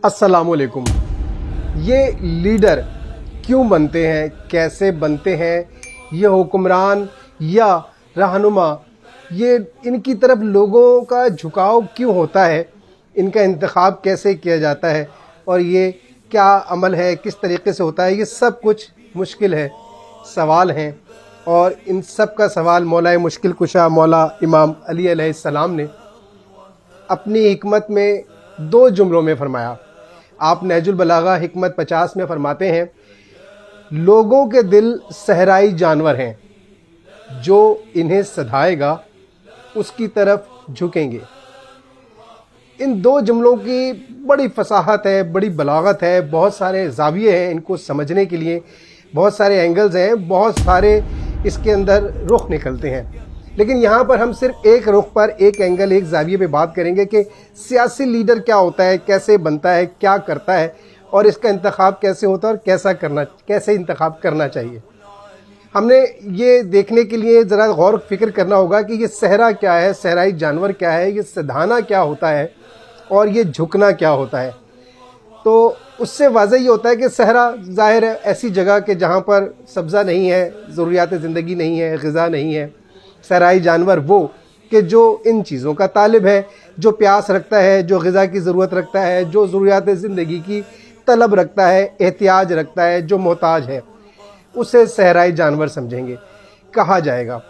अस्सलामुअलैकुम। ये लीडर क्यों बनते हैं, कैसे बनते हैं, ये हुक्मरान या रहनुमा, ये इनकी तरफ लोगों का झुकाव क्यों होता है, इनका इंतखाब कैसे किया जाता है और ये क्या अमल है, किस तरीके से होता है, ये सब कुछ मुश्किल है, सवाल हैं। और इन सब का सवाल मौला मुश्किल कुशा मौला इमाम अली अलैहिस्सलाम ने अपनी हिकमत में 2 जुमलों में फरमाया। आप नहजुल बलागा हिकमत 50 में फरमाते हैं, लोगों के दिल सहराई जानवर हैं, जो इन्हें सधाएगा उसकी तरफ झुकेंगे। इन 2 जुमलों की बड़ी फसाहत है, बड़ी बलागत है, बहुत सारे ज़ाविये हैं इनको समझने के लिए, बहुत सारे एंगल्स हैं, बहुत सारे इसके अंदर रुख निकलते हैं। लेकिन यहाँ पर हम सिर्फ एक रुख पर, एक एंगल, एक ज़ाविये पे बात करेंगे कि सियासी लीडर क्या होता है, कैसे बनता है, क्या करता है और इसका इंतखाब कैसे होता है और कैसे इंतखाब करना चाहिए। हमने ये देखने के लिए ज़रा गौर फिक्र करना होगा कि ये सहरा क्या है, सहराई जानवर क्या है, ये सधाना क्या होता है और ये झुकना क्या होता है। तो उससे वाज़ह ये होता है कि सहरा ज़ाहिर है ऐसी जगह कि जहाँ पर सब्ज़ा नहीं है, ज़रूरियात ज़िंदगी नहीं है, ग़िज़ा नहीं है। सहराई जानवर वो कि जो इन चीज़ों का तालिब है, जो प्यास रखता है, जो ग़िज़ा की ज़रूरत रखता है, जो ज़रूरियात ज़िंदगी की तलब रखता है, एहतियाज रखता है, जो मोहताज है, उसे सहराई जानवर समझेंगे, कहा जाएगा।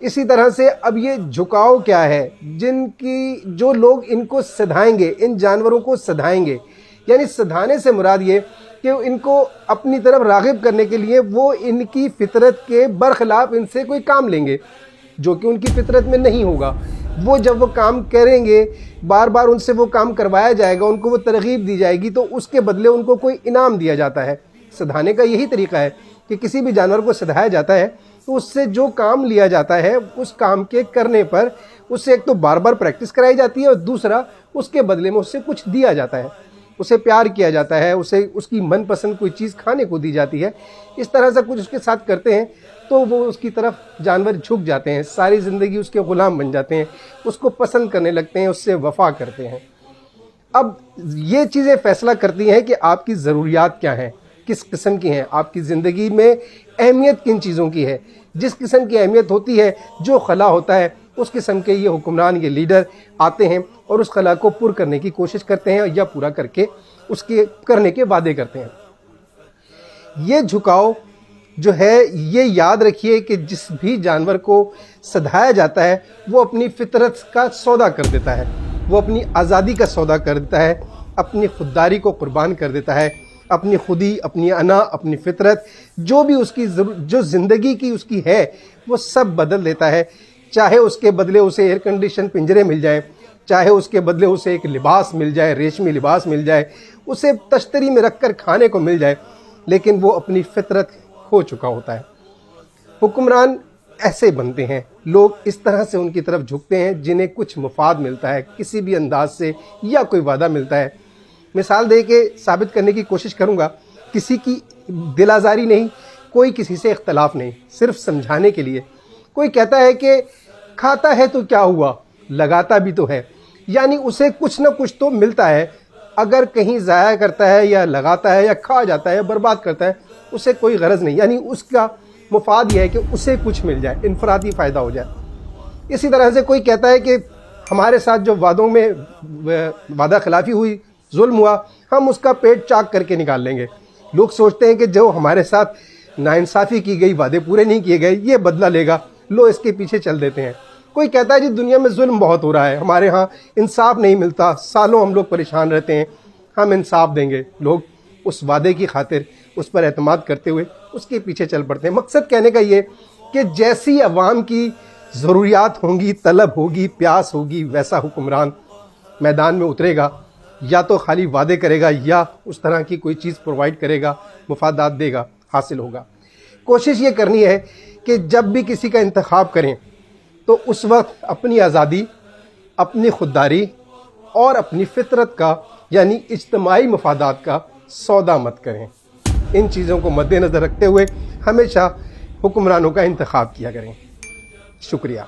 इसी तरह से अब ये झुकाव क्या है, जो लोग इनको सधाएंगे, इन जानवरों को सधाएंगे, यानी सधाने से मुराद ये कि इनको अपनी तरफ राग़िब करने के लिए वो इनकी फ़ितरत के बरखिलाफ़ इनसे कोई काम लेंगे जो कि उनकी फ़ितरत में नहीं होगा। वो जब वो काम करेंगे, बार बार उनसे वो काम करवाया जाएगा, उनको वो तरग़ीब दी जाएगी, तो उसके बदले उनको कोई इनाम दिया जाता है। सधाने का यही तरीक़ा है कि किसी भी जानवर को सधाया जाता है तो उससे जो काम लिया जाता है, उस काम के करने पर उससे एक तो बार बार प्रैक्टिस कराई जाती है और दूसरा उसके बदले में उससे कुछ दिया जाता है, उसे प्यार किया जाता है, उसे उसकी मनपसंद कोई चीज़ खाने को दी जाती है। इस तरह से कुछ उसके साथ करते हैं तो वो उसकी तरफ जानवर झुक जाते हैं, सारी ज़िंदगी उसके ग़ुलाम बन जाते हैं, उसको पसंद करने लगते हैं, उससे वफ़ा करते हैं। अब ये चीज़ें फ़ैसला करती हैं कि आपकी ज़रूरियात क्या हैं, किस किस्म की हैं, आपकी ज़िंदगी में अहमियत किन चीज़ों की है। जिस किस्म की अहमियत होती है, जो खला होता है, उस किस्म के ये हुक्मरान, ये लीडर आते हैं और उस खला को पुर करने की कोशिश करते हैं या पूरा करके उसके करने के वादे करते हैं। ये झुकाव जो है, ये याद रखिए कि जिस भी जानवर को सधाया जाता है वो अपनी फ़ितरत का सौदा कर देता है, वो अपनी आज़ादी का सौदा कर देता है, अपनी खुददारी को कुर्बान कर देता है, अपनी खुदी, अपनी अना, अपनी फ़ितरत, जो भी उसकी जो ज़िंदगी की उसकी है, वो सब बदल देता है। चाहे उसके बदले उसे एयर कंडीशन पिंजरे मिल जाए, चाहे उसके बदले उसे एक लिबास मिल जाए, रेशमी लिबास मिल जाए, उसे तश्तरी में रख कर खाने को मिल जाए, लेकिन वो अपनी फ़ितरत खो चुका होता है। हुक्मरान ऐसे बनते हैं, लोग इस तरह से उनकी तरफ झुकते हैं जिन्हें कुछ मुफाद मिलता है, किसी भी अंदाज से या कोई वादा मिलता है। मिसाल दे के साबित करने की कोशिश करूँगा, किसी की दिल आज़ारी नहीं, कोई किसी से इख्तलाफ नहीं, सिर्फ समझाने के लिए। कोई कहता है कि खाता है तो क्या हुआ, लगाता भी तो है, यानी उसे कुछ ना कुछ तो मिलता है। अगर कहीं ज़ाया करता है या लगाता है या खा जाता है, बर्बाद करता है, उसे कोई गरज नहीं, यानी उसका मुफाद यह है कि उसे कुछ मिल जाए, इनफरादी फ़ायदा हो जाए। इसी तरह से कोई कहता है कि हमारे साथ जो वादों में वादा खिलाफ़ी हुई, जुल्म हुआ, हम उसका पेट चाक करके निकाल लेंगे। लोग सोचते हैं कि जो हमारे साथ नाइंसाफ़ी की गई, वादे पूरे नहीं किए गए, ये बदला लेगा, लो इसके पीछे चल देते हैं। कोई कहता है जी दुनिया में जुल्म बहुत हो रहा है, हमारे यहाँ इंसाफ नहीं मिलता, सालों हम लोग परेशान रहते हैं, हम इंसाफ देंगे। लोग उस वादे की खातिर उस पर एतमाद करते हुए उसके पीछे चल पड़ते हैं। मकसद कहने का ये कि जैसी अवाम की ज़रूरियात होंगी, तलब होगी, प्यास होगी, वैसा हुक्मरान मैदान में उतरेगा, या तो खाली वादे करेगा या उस तरह की कोई चीज़ प्रोवाइड करेगा, मुफादात देगा, हासिल होगा। कोशिश ये करनी है कि जब भी किसी का इंतखाब करें तो उस वक्त अपनी आज़ादी, अपनी खुददारी और अपनी फ़ितरत का यानी इज्तिमाई मफादात का सौदा मत करें। इन चीज़ों को मद्देनज़र रखते हुए हमेशा हुक्मरानों का इंतखाब किया करें। शुक्रिया।